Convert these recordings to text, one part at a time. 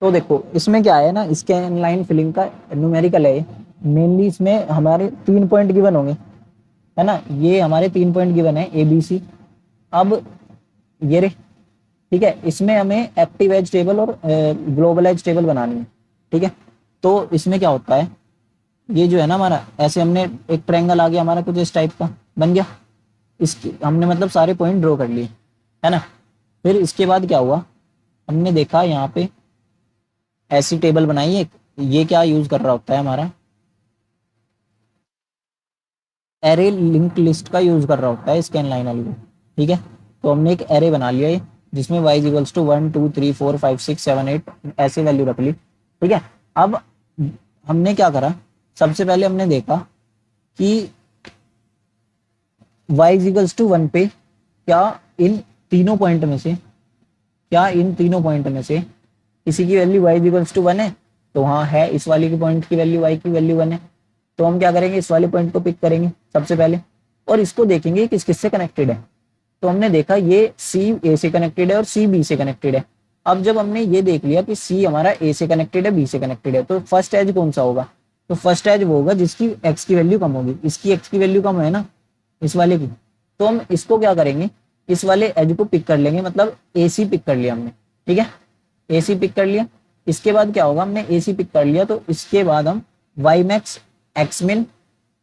तो देखो इसमें क्या है ना, इसके लाइन फिलिंग का न्यूमेरिकल है मेनली। इसमें हमारे 3 पॉइंट गिवन होंगे, है ना, ये हमारे 3 पॉइंट गिवन है ए बी सी। अब ये रे, ठीक है, इसमें हमें एक्टिव एज टेबल और ग्लोबल एज टेबल बनानी है। ठीक है, तो इसमें क्या होता है, ये जो है ना हमारा, ऐसे हमने एक ट्रायंगल आ गया हमारा कुछ इस टाइप का बन गया। इसकी हमने मतलब सारे पॉइंट ड्रॉ कर लिए, है ना। फिर इसके बाद क्या हुआ, हमने देखा यहाँ पे ऐसी टेबल बनाई है। ये क्या यूज कर रहा होता है हमारा, एरे लिंक लिस्ट का यूज कर रहा होता है स्कैन लाइन वाली को। ठीक है, तो हमने एक एरे बना लिया ये, जिसमें y इक्वल्स टू 1 2 3 4 5 6 7 8 ऐसे वैल्यू रख ली। ठीक है, अब हमने क्या करा, सबसे पहले हमने देखा कि y इक्वल्स टू 1 पे क्या इन तीनों पॉइंट में से, क्या इन तीनों पॉइंट में से किसी की वैल्यू y इक्वल्स टू 1 है। तो हाँ है, इस वाली की पॉइंट की वैल्यू y की वैल्यू 1 है। तो हम क्या करेंगे, इस वाले पॉइंट को पिक करेंगे सबसे पहले, और इसको देखेंगे किस किस से कनेक्टेड है। तो हमने देखा ये सी ए से कनेक्टेड है और सी बी से कनेक्टेड है। अब जब हमने ये देख लिया कि सी हमारा ए से कनेक्टेड है बी से कनेक्टेड है, तो फर्स्ट एज कौन सा होगा, तो फर्स्ट एज वो होगा जिसकी एक्स की वैल्यू कम होगी। इसकी एक्स की वैल्यू कम है ना, इस वाले की। तो हम इसको क्या करेंगे, इस वाले एज को पिक कर लेंगे, मतलब ए सी पिक कर लिया हमने। ठीक है, ए सी पिक कर लिया। इसके बाद क्या होगा, हमने ए सी पिक कर लिया तो इसके बाद हम वाई मैक्स, एक्स मिन,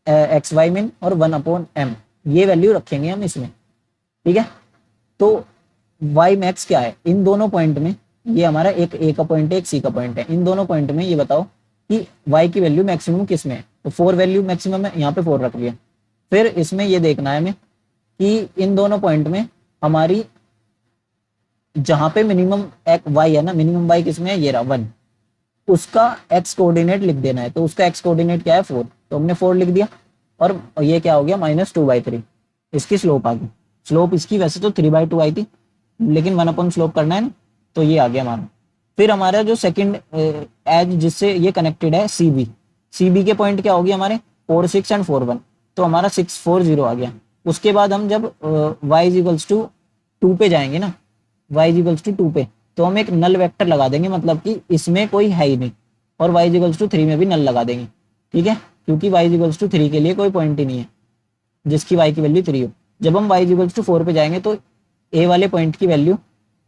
एक्स वाई मिन और 1/m ये वैल्यू रखेंगे हम इसमें। ठीक है, तो वाई मैक्स क्या है, इन दोनों पॉइंट में, ये हमारा एक ए का पॉइंट है एक सी का पॉइंट है, इन दोनों पॉइंट में ये बताओ कि वाई की वैल्यू मैक्सिमम किस में है। तो 4 वैल्यू मैक्सिमम है, यहाँ पे 4 रख लिया। फिर इसमें ये देखना है हमें कि इन दोनों पॉइंट में हमारी जहां पे मिनिमम वाई है ना, मिनिमम वाई किसमें है, ये रहा 1, उसका एक्स कोऑर्डिनेट लिख देना है। तो उसका एक्स कोऑर्डिनेट क्या है 4, तो हमने 4 लिख दिया। और ये क्या हो गया -2/3, इसकी स्लोप आ गई। स्लोप इसकी वैसे तो 3/2 आई थी, लेकिन 1 स्लोप करना है ना, तो ये आ गया हमारा। फिर हमारा जो सेकंड एज जिससे ये कनेक्टेड है सी बी, सी बी के पॉइंट क्या होगी हमारे 4 6 एंड 4 1, तो हमारा 6 4 0 आ गया। उसके बाद हम जब वाई इक्वल्स टू 2 पे जाएंगे ना, y इक्वल्स टू 2 पे, तो हम एक नल वेक्टर लगा देंगे, मतलब कि इसमें कोई है ही नहीं। और y इक्वल्स टू 3 में भी नल लगा देंगे। ठीक है, क्योंकि y इक्वल्स टू 3 के लिए कोई पॉइंट ही नहीं है जिसकी y की वैल्यू 3 हो। जब हम y इक्वल्स टू 4 पे जाएंगे तो a वाले पॉइंट की वैल्यू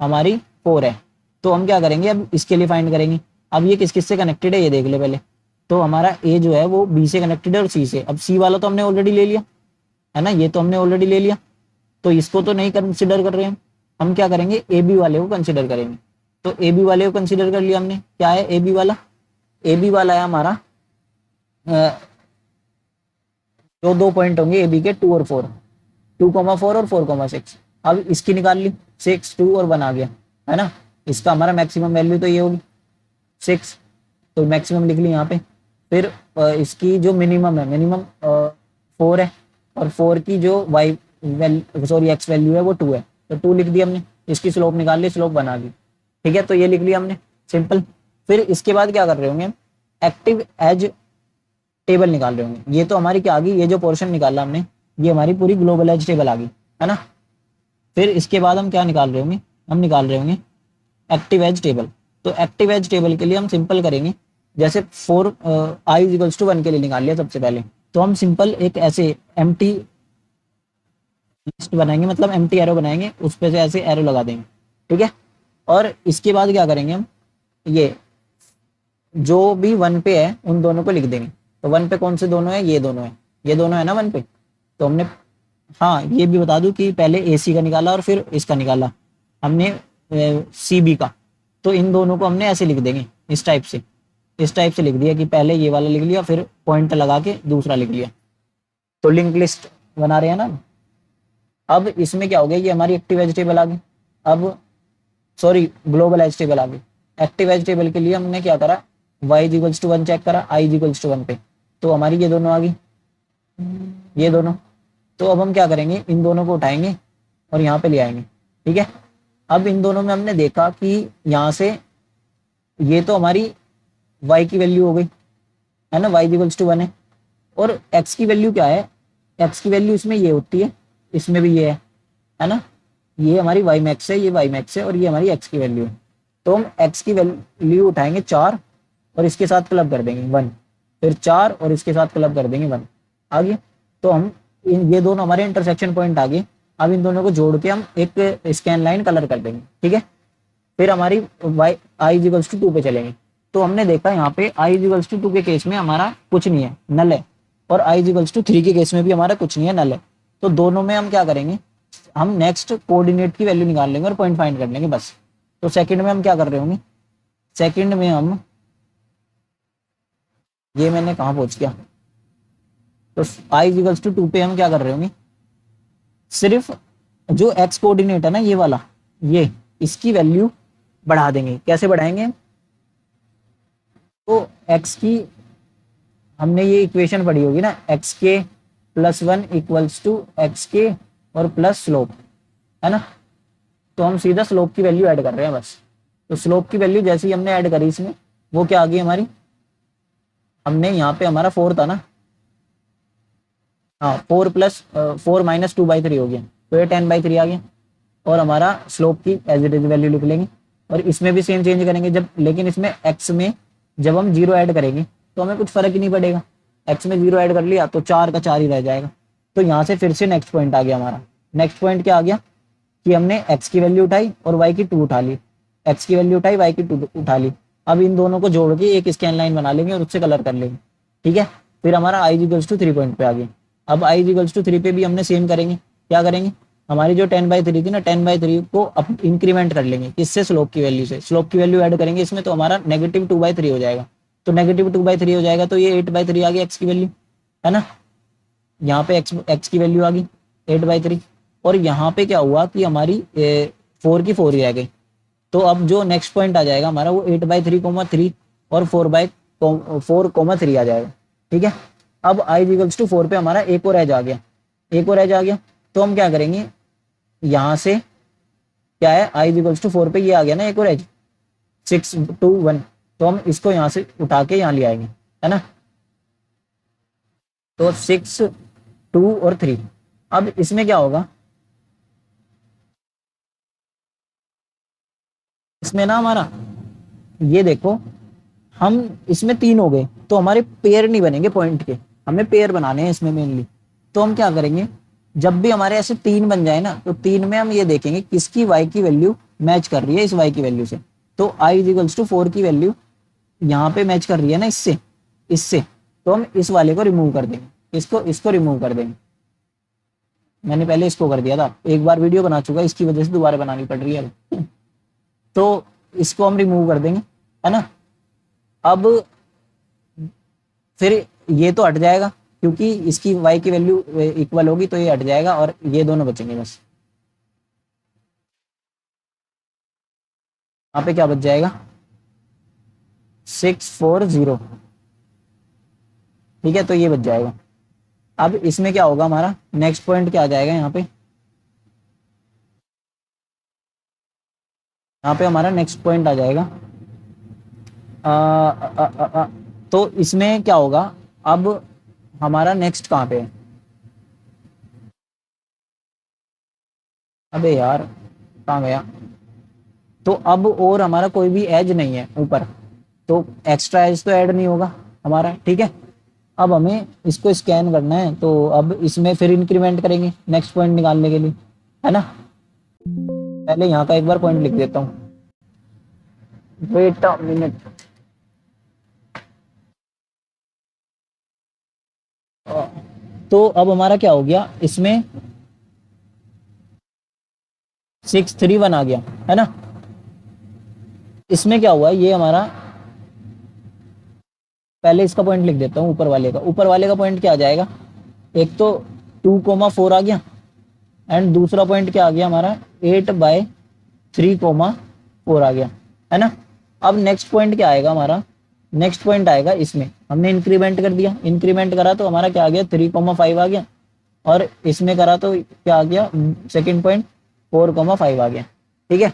हमारी 4 है। तो हम क्या करेंगे, अब इसके लिए फाइंड करेंगे। अब ये किस किस से कनेक्टेड है ये देख ले पहले। तो हमारा a जो है वो b से कनेक्टेड है और c से। अब c वाला तो हमने ऑलरेडी ले लिया, है ना, ये तो हमने ऑलरेडी ले लिया, तो इसको तो नहीं कंसिडर कर रहे हैं। हम क्या करेंगे, ए बी वाले को कंसिडर करेंगे। तो ए बी वाले को कंसिडर कर लिया हमने। क्या है ए बी वाला, ए बी वाला है हमारा जो 2 पॉइंट होंगे ए बी के 2 और 4, 2,4 और 4,6। अब इसकी निकाल ली, 6 2 और 1 आ गया, है ना। इसका हमारा मैक्सिमम वैल्यू तो ये होगी 6, तो मैक्सिमम लिख ली यहाँ पे। फिर इसकी जो मिनिमम है, मिनिमम 4 है, और 4 की जो वाई सॉरी एक्स वैल्यू है वो 2 है, तो 2 लिख दी हमने। इसकी स्लोप निकाल ली, स्लोप बना दी। ठीक है, तो ये लिख लिया हमने, सिंपल। फिर इसके बाद क्या कर रहे होंगे, एक्टिव एज टेबल निकाल रहे होंगे। ये तो हमारी क्या आ गई, ये जो पोर्शन निकाला हमने, ये हमारी पूरी ग्लोबल एज टेबल आ गई, है ना। फिर इसके बाद हम क्या निकाल रहे होंगे, हम निकाल रहे होंगे एक्टिव एज टेबल। तो एक्टिव एज टेबल के लिए हम सिंपल करेंगे, जैसे 4 आई इक्वल्स टू 1 के लिए निकाल लिया सबसे पहले, तो हम सिंपल एक ऐसे एम्प्टी लिस्ट बनाएंगे, मतलब एम्प्टी एरो बनाएंगे, उस पे से ऐसे एरो लगा देंगे। ठीक है, और इसके बाद क्या करेंगे हम, ये जो भी 1 पे है उन दोनों को लिख देंगे। तो 1 पे कौन से दोनों है, ये दोनों है, ये दोनों है ना 1 पे। तो हमने, हाँ ये भी बता दूं कि पहले ए सी का निकाला और फिर इसका निकाला हमने सी बी का। तो इन दोनों को हमने ऐसे लिख देंगे, इस टाइप से, इस टाइप से लिख दिया कि पहले ये वाला लिख लिया, फिर पॉइंट लगा के दूसरा लिख लिया। तो लिंक लिस्ट बना रहे हैं ना। अब इसमें क्या हो गया, ये हमारी एक्टिव वेजिटेबल आ गई। अब सॉरी ग्लोबल वेजिटेबल आ गई। एक्टिव वेजिटेबल के लिए हमने क्या करा, y इक्वल्स टू 1 चेक करा, i इक्वल्स टू 1 पे, तो हमारी ये दोनों आ गई, ये दोनों। तो अब हम क्या करेंगे, इन दोनों को उठाएंगे और यहाँ पे ले आएंगे। ठीक है, अब इन दोनों में हमने देखा कि यहाँ से ये तो हमारी y की वैल्यू हो गई, है ना, y इक्वल्स टू 1 है। और x की वैल्यू क्या है, x की वैल्यू इसमें ये होती है, इसमें भी ये है ना। ये हमारी y मैक्स है, ये y मैक्स है, और ये हमारी x की वैल्यू है। तो हम x की वैल्यू उठाएंगे 4 और इसके साथ क्लब कर देंगे 1, फिर 4 और इसके साथ क्लब कर देंगे 1, आ गया। तो हम ये दोनों हमारे इंटरसेक्शन पॉइंट आ गए। अब इन दोनों को जोड़ के हम एक स्कैन लाइन कलर कर देंगे, ठीक है। फिर हमारी y i इक्वल्स टू 2 पे चलेंगे। तो हमने देखा यहाँ पे i इक्वल्स टू 2 के केस में हमारा कुछ नहीं है, नल है, और i इक्वल्स टू 3 के केस में भी हमारा कुछ नहीं है, नल है। तो दोनों में हम क्या करेंगे, हम नेक्स्ट कोऑर्डिनेट की वैल्यू निकाल लेंगे और पॉइंट फाइंड कर लेंगे बस। तो सेकंड में हम क्या कर रहे होंगे, सेकंड में हम, ये मैंने कहाँ पहुंच गया, तो i इक्वल्स टू 2 पे हम क्या कर रहे होंगे, सिर्फ जो x कोऑर्डिनेट है ना ये वाला, ये इसकी वैल्यू बढ़ा देंगे। कैसे बढ़ाएंगे, तो x की, हमने ये इक्वेशन पढ़ी होगी ना, एक्स के प्लस 1 इक्वल्स टू एक्स के और प्लस स्लोप, है ना। तो हम सीधा स्लोप की वैल्यू ऐड कर रहे हैं बस। तो स्लोप की वैल्यू जैसे ही हमने ऐड करी इसमें, वो क्या आ गई हमारी, हमने यहाँ पे हमारा 4 था ना, हाँ 4 प्लस 4 माइनस 2/3 हो गया, तो ये 10/3 आ गया। और हमारा स्लोप की एज इट इज वैल्यू लिख लेंगे। और इसमें भी सेम चेंज करेंगे जब, लेकिन इसमें एक्स में जब हम 0 ऐड करेंगे तो हमें कुछ फर्क ही नहीं पड़ेगा। एक्स में 0 ऐड कर लिया तो 4 का 4 ही रह जाएगा। तो यहाँ से फिर से नेक्स्ट पॉइंट आ गया हमारा। नेक्स्ट पॉइंट क्या आ गया कि हमने एक्स की वैल्यू उठाई और वाई की 2 उठा ली, एक्स की वैल्यू उठाई, वाई की 2 उठा ली। अब इन दोनों को जोड़ के एक स्कैन लाइन बना लेंगे और उससे कलर कर लेंगे, ठीक है। फिर हमारा आई इक्वल्स टू 3 पॉइंट पे आ गया। अब आई इक्वल्स टू 3 पे भी हमने सेम करेंगे। क्या करेंगे, हमारी जो 10/3 थी ना, 10/3 को अब इंक्रीमेंट कर लेंगे, किससे, स्लोप की वैल्यू से। स्लोप की वैल्यू ऐड करेंगे इसमें तो हमारा नेगेटिव 2/3 हो जाएगा। तो नेगेटिव 2/3 हो जाएगा तो ये 8/3 आ गया एक्स की वैल्यू, है ना। यहाँ पे एक्स की वैल्यू आ गई 8/3। और यहाँ पे क्या हुआ कि हमारी 4 की 4 ही रह गई। तो अब जो नेक्स्ट पॉइंट आ जाएगा हमारा वो 8/3, और 4/4, 3 आ जाएगा, ठीक है। अब आई इक्वल्स टू 4 पे हमारा एक और एज आ गया, एक और एज आ गया। तो हम क्या करेंगे, यहाँ से क्या है, आई इक्वल्स टू 4 पे ये आ गया ना एक और एज, 6 2 1। तो हम इसको यहाँ से उठा के यहाँ ले आएंगे, है ना। तो 6 2 और 3। अब इसमें क्या होगा, इसमें ना हमारा, ये देखो, हम इसमें 3 हो गए तो हमारे पेयर नहीं बनेंगे पॉइंट के, हमें पेयर बनाने हैं इसमें मेनली। तो हम क्या करेंगे, जब भी हमारे ऐसे 3 बन जाए ना, तो 3 में हम ये देखेंगे किसकी y की वैल्यू मैच कर रही है इस y की वैल्यू से। तो i इक्वल्स टू 4 की वैल्यू यहाँ पे मैच कर रही है ना इससे, इससे। तो हम इस वाले को रिमूव कर देंगे, इसको इसको रिमूव कर देंगे। मैंने पहले इसको कर दिया था, एक बार वीडियो बना चुका, इसकी वजह से दोबारा बनानी पड़ रही है। तो इसको हम रिमूव कर देंगे, है ना। अब फिर ये तो हट जाएगा क्योंकि इसकी y की वैल्यू इक्वल होगी, तो ये हट जाएगा और ये दोनों बचेंगे बस। यहाँ पे क्या बच जाएगा, 640, ठीक है। तो ये बच जाएगा। अब इसमें क्या होगा, हमारा नेक्स्ट पॉइंट क्या आ जाएगा, यहाँ पे हमारा नेक्स्ट पॉइंट आ जाएगा। आ, आ, आ, आ, तो इसमें क्या होगा, अब हमारा नेक्स्ट कहाँ पे है, अबे यार कहाँ गया। तो अब और हमारा कोई भी एज नहीं है ऊपर, तो एक्स्ट्रा एज तो ऐड नहीं होगा हमारा, ठीक है। अब हमें इसको स्कैन करना है, तो अब इसमें फिर इंक्रीमेंट करेंगे नेक्स्ट पॉइंट निकालने के लिए, है ना। पहले यहाँ का एक बार पॉइंट लिख देता हूँ, वेट अ मिनट। तो अब हमारा क्या हो गया, इसमें 631 आ गया, है ना। इसमें क्या हुआ, ये हमारा, पहले इसका पॉइंट लिख देता हूँ, ऊपर वाले का पॉइंट क्या आ जाएगा, एक तो 2,4 आ गया, एंड दूसरा पॉइंट क्या आ गया हमारा, 8/3,4 आ गया, है ना। अब नेक्स्ट पॉइंट क्या आएगा हमारा, नेक्स्ट पॉइंट आएगा इसमें, हमने इंक्रीमेंट कर दिया, इंक्रीमेंट करा तो हमारा क्या आ गया, 3,5 आ गया। और इसमें करा तो क्या आ गया, सेकेंड पॉइंट 4,5 आ गया, ठीक है।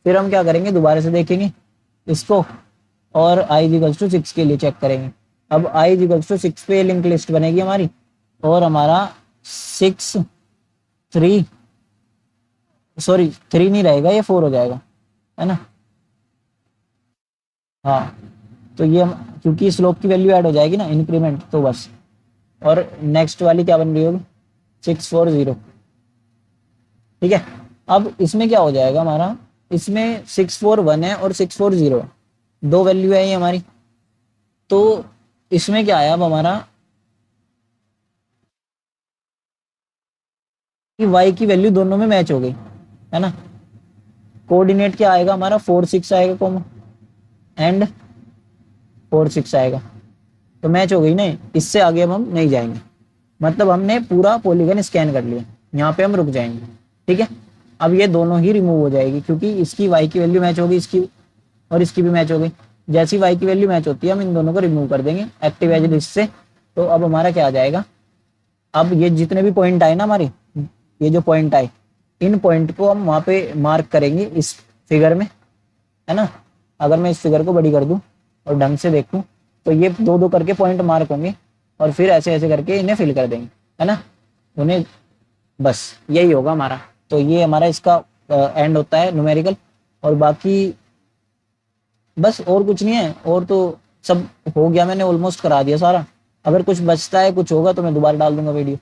फिर हम क्या करेंगे, दोबारा से देखेंगे इसको, और आई इक्वल्स टू 6 के लिए चेक करेंगे। अब आई इक्वल्स टू 6 पे लिंक लिस्ट बनेगी हमारी, और हमारा 6 3, सॉरी 3 नहीं रहेगा, ये 4 हो जाएगा, है ना। हाँ, तो ये क्योंकि स्लोप की वैल्यू ऐड हो जाएगी ना, इंक्रीमेंट, तो बस। और नेक्स्ट वाली क्या बन रही होगी, 640। ठीक है, अब इसमें क्या हो जाएगा हमारा, इसमें 641 है और 640, दो वैल्यू है ये हमारी। तो इसमें क्या आया अब हमारा, कि y की वैल्यू दोनों में मैच हो गई, है ना। कोऑर्डिनेट क्या आएगा हमारा, 4 6 आएगा कॉमन, एंड 4 6 आएगा, तो मैच हो गई ना। इससे आगे अब हम नहीं जाएंगे, मतलब हमने पूरा पॉलीगन स्कैन कर लिया, यहाँ पे हम रुक जाएंगे। ठीक है, अब ये दोनों ही रिमूव हो जाएगी, क्योंकि इसकी y की वैल्यू मैच होगी, इसकी और इसकी भी मैच हो गई। जैसी y की वैल्यू मैच होती है हम इन दोनों को रिमूव कर देंगे एक्टिव एज लिस्ट से। तो अब हमारा क्या आ जाएगा, अब ये जितने भी पॉइंट आए ना हमारे, ये जो पॉइंट आए, इन पॉइंट को हम वहां पे मार्क करेंगे इस फिगर में, है ना। अगर मैं इस फिगर को बड़ी कर दूं और ढंग से देखूं, तो ये दो दो करके पॉइंट मार्क होंगे, और फिर ऐसे ऐसे करके इन्हें फिल कर देंगे, है ना, उन्हें। बस यही होगा हमारा। तो ये हमारा इसका एंड होता है न्यूमेरिकल। और बाकी बस और कुछ नहीं है, और तो सब हो गया, मैंने ऑलमोस्ट करा दिया सारा। अगर कुछ बचता है, कुछ होगा तो मैं दोबारा डाल दूंगा वीडियो।